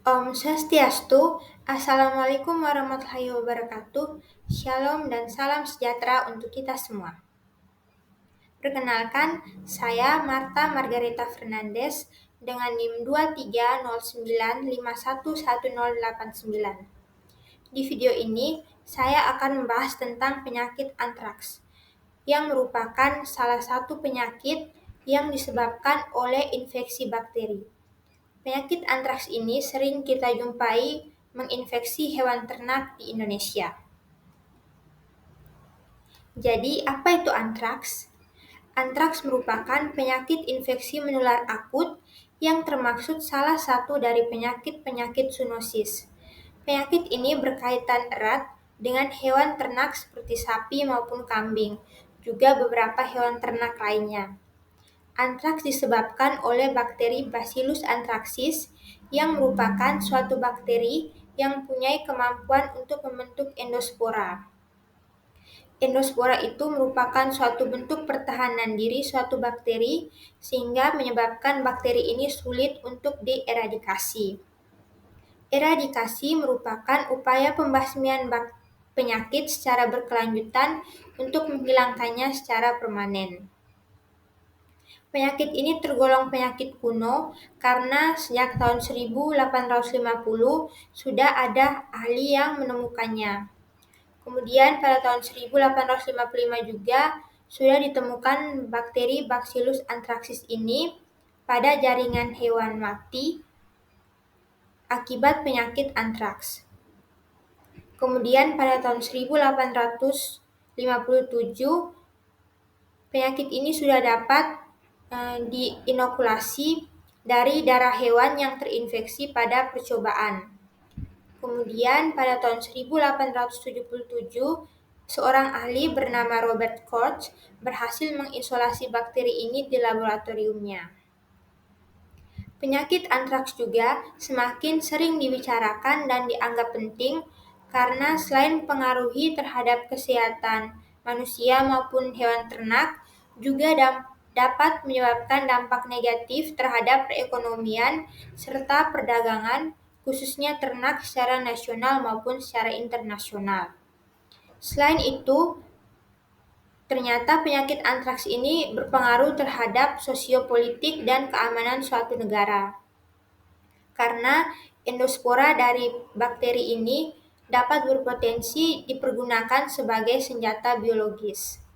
Om Swastiastu, Assalamualaikum warahmatullahi wabarakatuh, Shalom dan salam sejahtera untuk kita semua. Perkenalkan, saya Marta Margareta Fernandes dengan NIM 2309511089. Di video ini, saya akan membahas tentang penyakit antraks, yang merupakan salah satu penyakit yang disebabkan oleh infeksi bakteri. Penyakit antraks ini sering kita jumpai menginfeksi hewan ternak di Indonesia. Jadi, apa itu antraks? Antraks merupakan penyakit infeksi menular akut yang termaksud salah satu dari penyakit-penyakit zoonosis. Penyakit ini berkaitan erat dengan hewan ternak seperti sapi maupun kambing, juga beberapa hewan ternak lainnya. Antraks disebabkan oleh bakteri Bacillus anthracis yang merupakan suatu bakteri yang mempunyai kemampuan untuk membentuk endospora. Endospora itu merupakan suatu bentuk pertahanan diri suatu bakteri sehingga menyebabkan bakteri ini sulit untuk dieradikasi. Eradikasi merupakan upaya pembasmian penyakit secara berkelanjutan untuk menghilangkannya secara permanen. Penyakit ini tergolong penyakit kuno karena sejak tahun 1850 sudah ada ahli yang menemukannya. Kemudian pada tahun 1855 juga sudah ditemukan bakteri Bacillus anthracis ini pada jaringan hewan mati akibat penyakit antraks. Kemudian pada tahun 1857 penyakit ini sudah dapat diinokulasi dari darah hewan yang terinfeksi pada percobaan. Kemudian pada tahun 1877, seorang ahli bernama Robert Koch berhasil mengisolasi bakteri ini di laboratoriumnya. Penyakit antraks juga semakin sering dibicarakan dan dianggap penting karena selain pengaruhi terhadap kesehatan manusia maupun hewan ternak, juga dapat menyebabkan dampak negatif terhadap perekonomian serta perdagangan, khususnya ternak secara nasional maupun secara internasional. Selain itu, ternyata penyakit antraks ini berpengaruh terhadap sosiopolitik dan keamanan suatu negara. Karena endospora dari bakteri ini dapat berpotensi dipergunakan sebagai senjata biologis.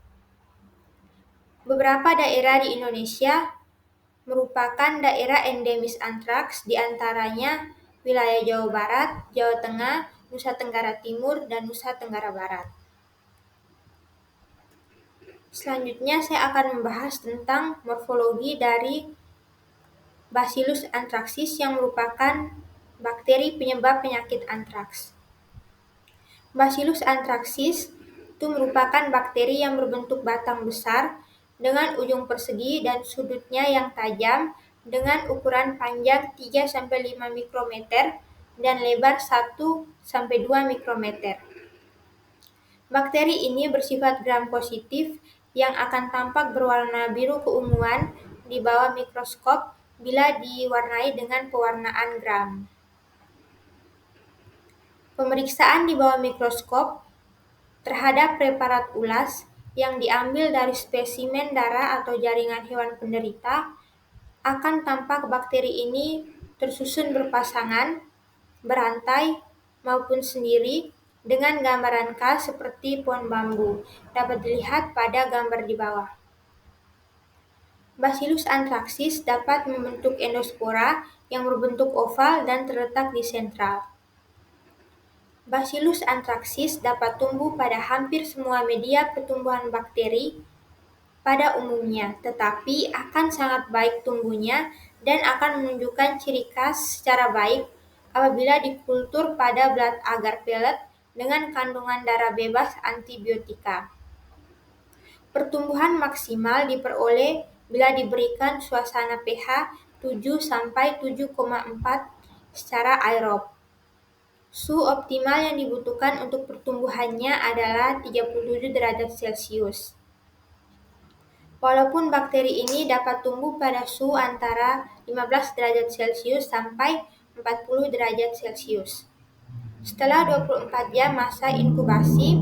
Beberapa daerah di Indonesia merupakan daerah endemis antraks, di antaranya wilayah Jawa Barat, Jawa Tengah, Nusa Tenggara Timur, dan Nusa Tenggara Barat. Selanjutnya saya akan membahas tentang morfologi dari Bacillus anthracis yang merupakan bakteri penyebab penyakit antraks. Bacillus anthracis itu merupakan bakteri yang berbentuk batang besar dengan ujung persegi dan sudutnya yang tajam dengan ukuran panjang 3-5 mikrometer dan lebar 1-2 mikrometer. Bakteri ini bersifat gram-positif yang akan tampak berwarna biru keunguan di bawah mikroskop bila diwarnai dengan pewarnaan gram. Pemeriksaan di bawah mikroskop terhadap preparat ulas yang diambil dari spesimen darah atau jaringan hewan penderita akan tampak bakteri ini tersusun berpasangan, berantai, maupun sendiri dengan gambaran khas seperti pohon bambu, dapat dilihat pada gambar di bawah. Bacillus anthracis dapat membentuk endospora yang berbentuk oval dan terletak di sentral. Bacillus anthracis dapat tumbuh pada hampir semua media pertumbuhan bakteri pada umumnya, tetapi akan sangat baik tumbuhnya dan akan menunjukkan ciri khas secara baik apabila dikultur pada belat agar pelet dengan kandungan darah bebas antibiotika. Pertumbuhan maksimal diperoleh bila diberikan suasana pH 7-7,4 secara aerob. Suhu optimal yang dibutuhkan untuk pertumbuhannya adalah 37 derajat Celcius. Walaupun bakteri ini dapat tumbuh pada suhu antara 15 derajat Celcius sampai 40 derajat Celcius. Setelah 24 jam masa inkubasi,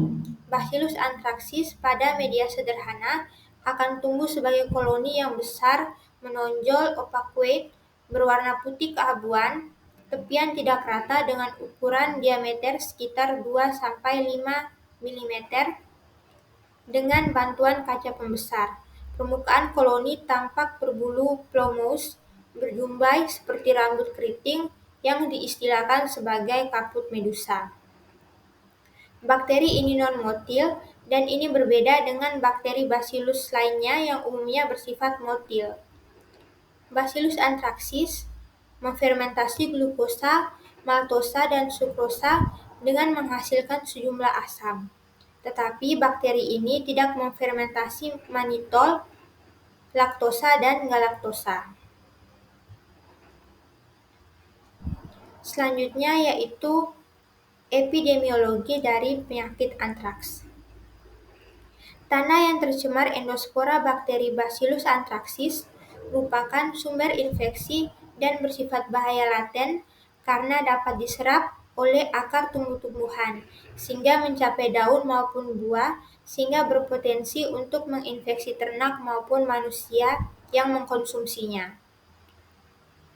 Bacillus anthracis pada media sederhana akan tumbuh sebagai koloni yang besar, menonjol, opaque, berwarna putih keabuan, tepian tidak rata dengan ukuran diameter sekitar 2-5 mm dengan bantuan kaca pembesar. Permukaan koloni tampak berbulu plumose, berjumbai seperti rambut keriting yang diistilahkan sebagai kaput medusa. Bakteri ini non-motil dan ini berbeda dengan bakteri Bacillus lainnya yang umumnya bersifat motil. Bacillus anthracis memfermentasi glukosa, maltosa, dan sukrosa dengan menghasilkan sejumlah asam. Tetapi bakteri ini tidak memfermentasi manitol, laktosa, dan galaktosa. Selanjutnya yaitu epidemiologi dari penyakit antraks. Tanah yang tercemar endospora bakteri Bacillus anthracis merupakan sumber infeksi dan bersifat bahaya laten karena dapat diserap oleh akar tumbuh-tumbuhan sehingga mencapai daun maupun buah sehingga berpotensi untuk menginfeksi ternak maupun manusia yang mengkonsumsinya.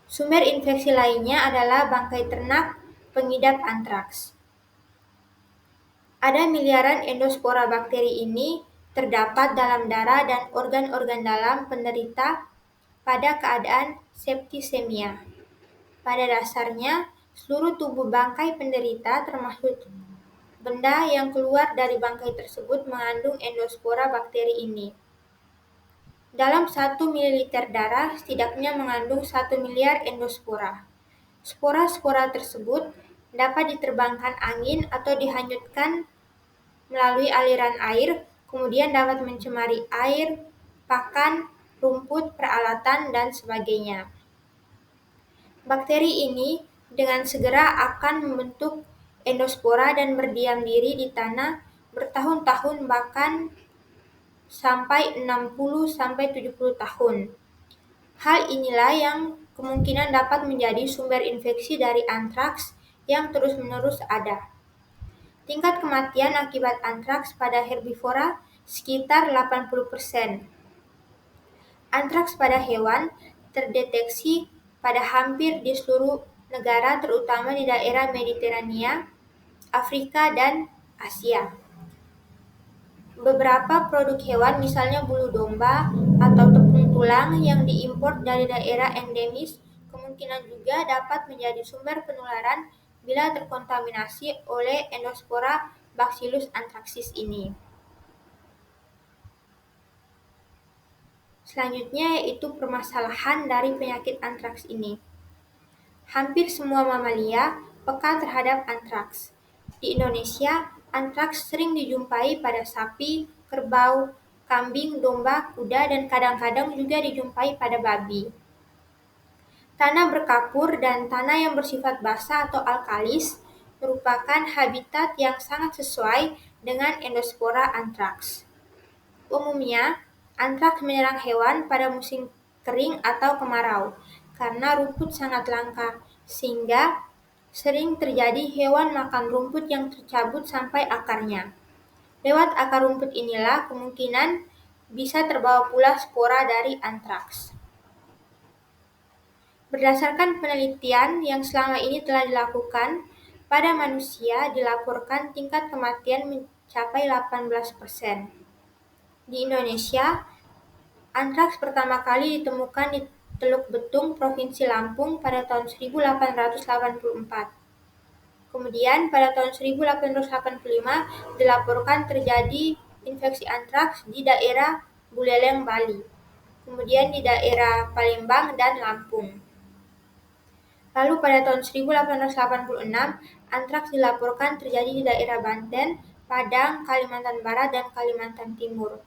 Sumber infeksi lainnya adalah bangkai ternak pengidap antraks. Ada miliaran endospora bakteri ini terdapat dalam darah dan organ-organ dalam penderita pada keadaan septisemia. Pada dasarnya, seluruh tubuh bangkai penderita termasuk benda yang keluar dari bangkai tersebut mengandung endospora bakteri ini. Dalam 1 ml darah setidaknya mengandung 1 miliar endospora. Spora-spora tersebut dapat diterbangkan angin atau dihanyutkan melalui aliran air, kemudian dapat mencemari air, pakan, rumput, peralatan, dan sebagainya. Bakteri ini dengan segera akan membentuk endospora dan berdiam diri di tanah bertahun-tahun bahkan sampai 60-70 tahun. Hal inilah yang kemungkinan dapat menjadi sumber infeksi dari antraks yang terus-menerus ada. Tingkat kematian akibat antraks pada herbivora sekitar 80%. Antraks pada hewan terdeteksi pada hampir di seluruh negara terutama di daerah Mediterania, Afrika, dan Asia. Beberapa produk hewan misalnya bulu domba atau tepung tulang yang diimpor dari daerah endemis kemungkinan juga dapat menjadi sumber penularan bila terkontaminasi oleh endospora Bacillus anthracis ini. Selanjutnya yaitu permasalahan dari penyakit antraks ini. Hampir semua mamalia peka terhadap antraks. Di Indonesia, antraks sering dijumpai pada sapi, kerbau, kambing, domba, kuda, dan kadang-kadang juga dijumpai pada babi. Tanah berkapur dan tanah yang bersifat basah atau alkalis merupakan habitat yang sangat sesuai dengan endospora antraks. Umumnya, antraks menyerang hewan pada musim kering atau kemarau karena rumput sangat langka, sehingga sering terjadi hewan makan rumput yang tercabut sampai akarnya. Lewat akar rumput inilah kemungkinan bisa terbawa pula spora dari antraks. Berdasarkan penelitian yang selama ini telah dilakukan, pada manusia dilaporkan tingkat kematian mencapai 18%. Di Indonesia, antraks pertama kali ditemukan di Teluk Betung, Provinsi Lampung pada tahun 1884. Kemudian pada tahun 1885 dilaporkan terjadi infeksi antraks di daerah Buleleng, Bali. Kemudian di daerah Palembang dan Lampung. Lalu pada tahun 1886, antraks dilaporkan terjadi di daerah Banten, Padang, Kalimantan Barat, dan Kalimantan Timur.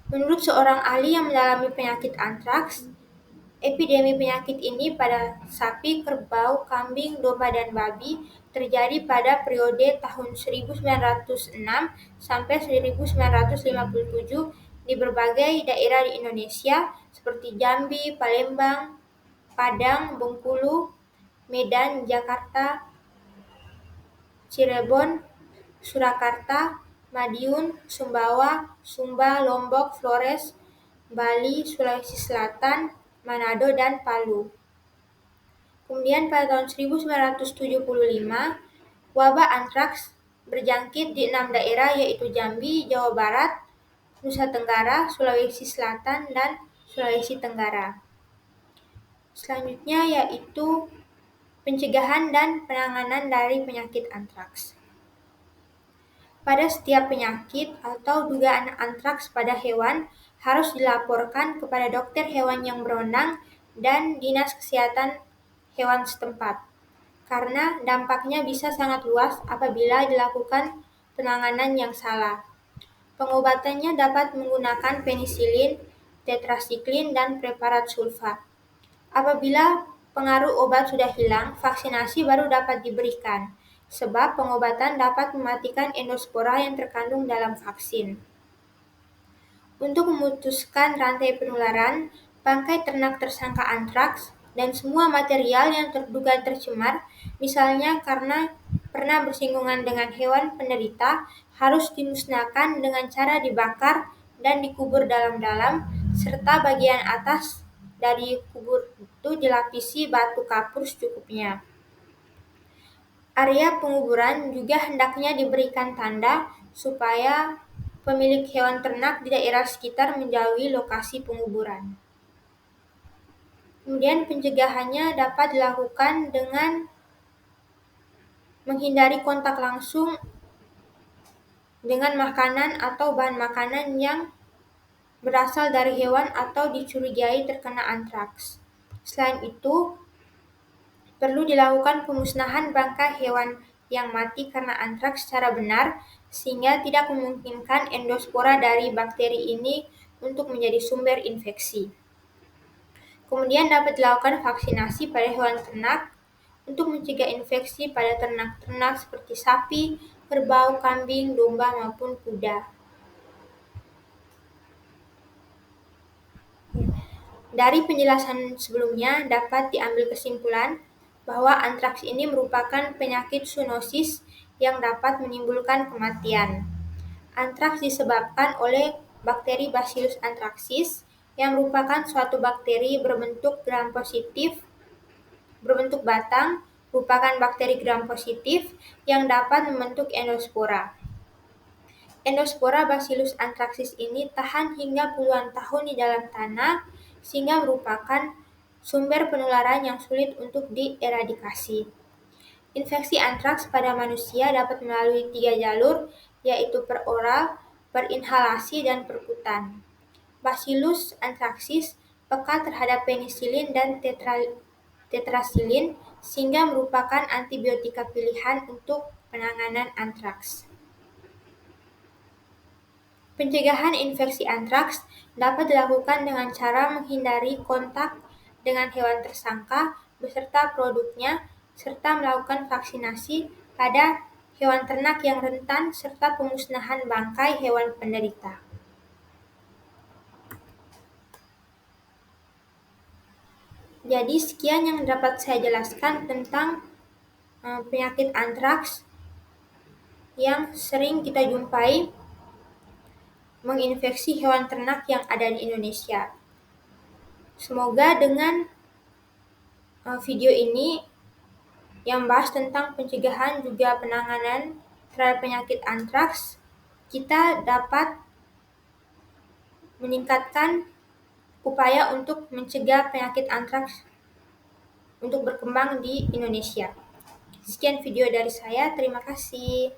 Menurut seorang ahli yang mendalami penyakit antraks, epidemi penyakit ini pada sapi, kerbau, kambing, domba, dan babi terjadi pada periode tahun 1906 sampai 1957 di berbagai daerah di Indonesia seperti Jambi, Palembang, Padang, Bengkulu, Medan, Jakarta, Cirebon, Surakarta, Madiun, Sumbawa, Sumba, Lombok, Flores, Bali, Sulawesi Selatan, Manado, dan Palu. Kemudian pada tahun 1975, wabah antraks berjangkit di 6 daerah yaitu Jambi, Jawa Barat, Nusa Tenggara, Sulawesi Selatan, dan Sulawesi Tenggara. Selanjutnya yaitu pencegahan dan penanganan dari penyakit antraks. Pada setiap penyakit atau dugaan antraks pada hewan harus dilaporkan kepada dokter hewan yang berwenang dan Dinas Kesehatan Hewan setempat, karena dampaknya bisa sangat luas apabila dilakukan penanganan yang salah. Pengobatannya dapat menggunakan penisilin, tetrasiklin, dan preparat sulfa. Apabila pengaruh obat sudah hilang, vaksinasi baru dapat diberikan, sebab pengobatan dapat mematikan endospora yang terkandung dalam vaksin. Untuk memutuskan rantai penularan, bangkai ternak tersangka antraks, dan semua material yang terduga tercemar, misalnya karena pernah bersinggungan dengan hewan penderita, harus dimusnahkan dengan cara dibakar dan dikubur dalam-dalam, serta bagian atas dari kubur itu dilapisi batu kapur secukupnya. Area penguburan juga hendaknya diberikan tanda supaya pemilik hewan ternak di daerah sekitar menjauhi lokasi penguburan. Kemudian pencegahannya dapat dilakukan dengan menghindari kontak langsung dengan makanan atau bahan makanan yang berasal dari hewan atau dicurigai terkena antraks. Selain itu, perlu dilakukan pemusnahan bangkai hewan yang mati karena antraks secara benar, sehingga tidak memungkinkan endospora dari bakteri ini untuk menjadi sumber infeksi. Kemudian dapat dilakukan vaksinasi pada hewan ternak untuk mencegah infeksi pada ternak-ternak seperti sapi, kerbau, kambing, domba, maupun kuda. Dari penjelasan sebelumnya dapat diambil kesimpulan bahwa antraks ini merupakan penyakit zoonosis yang dapat menimbulkan kematian. Antraks disebabkan oleh bakteri Bacillus anthracis yang merupakan suatu bakteri berbentuk batang, merupakan bakteri gram positif yang dapat membentuk endospora. Endospora Bacillus anthracis ini tahan hingga puluhan tahun di dalam tanah, sehingga merupakan sumber penularan yang sulit untuk dieradikasi. Infeksi antraks pada manusia dapat melalui 3 jalur, yaitu per oral, per inhalasi, dan perkutan. Bacillus anthracis peka terhadap penisilin dan tetrasilin, sehingga merupakan antibiotika pilihan untuk penanganan antraks. Pencegahan infeksi antraks dapat dilakukan dengan cara menghindari kontak dengan hewan tersangka beserta produknya, serta melakukan vaksinasi pada hewan ternak yang rentan, serta pemusnahan bangkai hewan penderita. Jadi sekian yang dapat saya jelaskan tentang penyakit antraks yang sering kita jumpai menginfeksi hewan ternak yang ada di Indonesia. Semoga dengan video ini yang bahas tentang pencegahan juga penanganan terhadap penyakit antraks, kita dapat meningkatkan upaya untuk mencegah penyakit antraks untuk berkembang di Indonesia. Sekian video dari saya, terima kasih.